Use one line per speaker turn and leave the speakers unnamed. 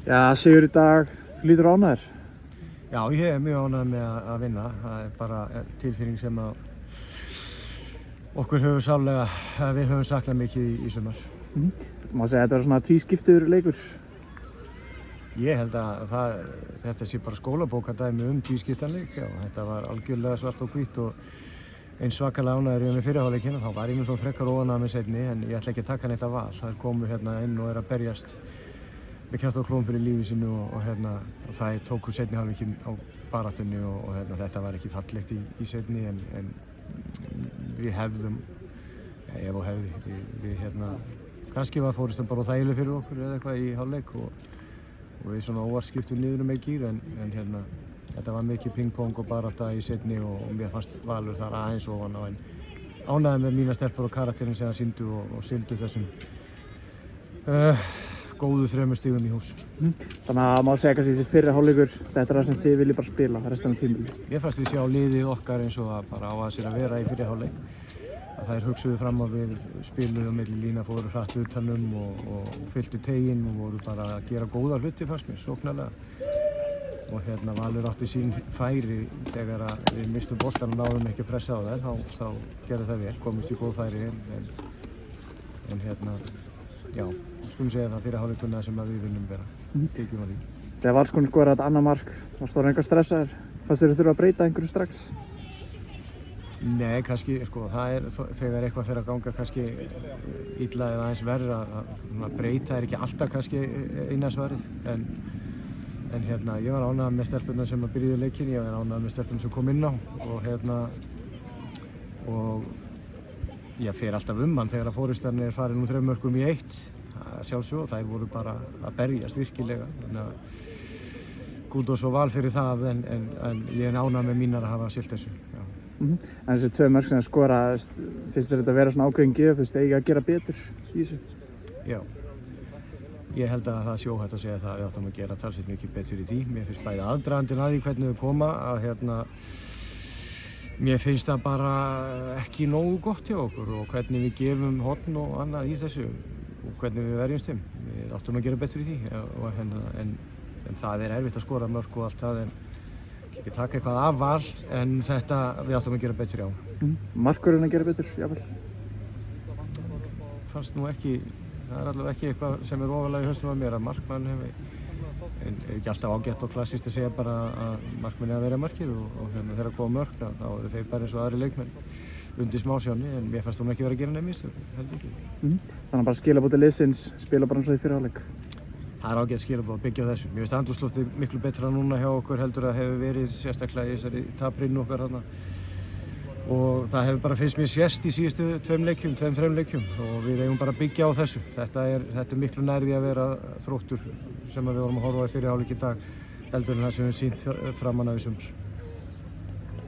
Já, sigur í dag, þú lítur ánægður?
Já, ég mjög ánægður með að vinna. Það bara tilfinning sem okkur höfum sárlega, við höfum saknað mikið í sumar.
Má segja að þetta var svona tvískiptur leikur?
Ég held að þetta sé bara skólabókardæmi tvískiptanleik. Já, þetta var algjörlega svart og hvítt og eins svakalega ánægður ég með fyrri hálfleikinn. Þá var ég nú svo frekar óánægður með seinni, en ég ætla ekki að taka neitt af val. Þær komu hérna inn og að berjast með kjafti og klóm fyrir lífi sínu og það tóku seinni hálfleikinn á baráttunni og þetta var ekki fallegt í seinni, en við hefðum, ef og hefði, við kannski var fórustan bara þægileg fyrir okkur eða eitthvað í hálfleik og við svona óvart skiptum niður með gír, en þetta var mikið ping-pong og barátta í seinni og mér fannst Valur þar aðeins ofan á, en ánægður með mína stelpur og karakterinn sem það sýndu og sigldu þessum góðu 3 stigum í hús.
Þannig að má segja kannski þessi fyrri hálfleikur, þetta er það sem þið viljið bara spila restina af tímabilið.
Mér fannst við sjá liðið okkar eins og það bara á að sér að vera í fyrri hálfleik. Að þær hugsuðu fram á við, spiluðu á milli lína, fóru hratt utanum og fylltu teginn og voru bara að gera góða hluti fannst mér, sóknarlega. Og Valur átti sín færi þegar við mistum boltann og náðum ekki að pressa á þær, þá gerði það vel, komist í góð færi, en já, skulum segja það fyrir hálfleikuna sem við viljum vera, tekjum á því.
Þegar Valskonur skoraði þetta annað mark, þá stóð einhver stressaður. Fannst þér þurfa að breyta einhverju strax?
Nei, kannski, þegar eitthvað fer að ganga kannski illa eða aðeins verður að breyta ekki alltaf kannski eina svarið, en ég var ánægður með stelpurnar sem byrjuðu leikinn, ég var ánægður með stelpurnar sem kom inn á og ég fer alltaf hann þegar að fórustan farin 3 mörkum í 1, sjálfsög, og þær voru bara að berjast virkilega. Kudos og val fyrir það, en ég er ánægður með mínar að hafa siglt þessu. Já.
En þessi 2 mörk sem skora, finnst þér þetta að vera svona ákveðin gjöf, finnst þið ekki að gera betur í þessu?
Já, ég held að það sé óhætt að segja það að við áttum að gera talsveit mikið betur í því. Mér finnst bæði aðdragandinn að því hvernig þau koma, mér finnst það bara ekki nógu gott hjá okkur og hvernig við gefum horn og annað í þessu og hvernig við verjumst þeim. Við áttum að gera betur í því, en það er erfitt að skora mörk og allt það, en ekki taka eitthvað af Val, en þetta við áttum að gera betur, já.
Markvörðurinn að gera betur, jável?
Fannst nú ekki, það er allavega ekki eitthvað sem er ofalega í hausnum af mér að markmann en er ekki alltaf ágætt og klassískt að segja bara að markmann er að vera markið og þegar að koma mörk þá eru þeir bara eins og aðri leikmenn undir smásjónni, en mér fannst hún ekki vera að gera mistök, held ekki.
Þannig að bara skilaboð til liðsins, spila bara eins og í fyrri hálfleik?
Það er ágætt skilaboð að byggja á þessu. Mér finnst andrúmsloftið miklu betra núna hjá okkur heldur að hefur verið sérstaklega í þessari taprinnu okkar þarna. Og það hefur bara finnst mér sést í síðustu 2-3 leikjum og við eigum bara að byggja á þessu. Þetta er miklu nær því að vera Þróttur sem við vorum að horfa á í fyrri hálfleik í dag heldur en það sem við sýnt framan af í sumar.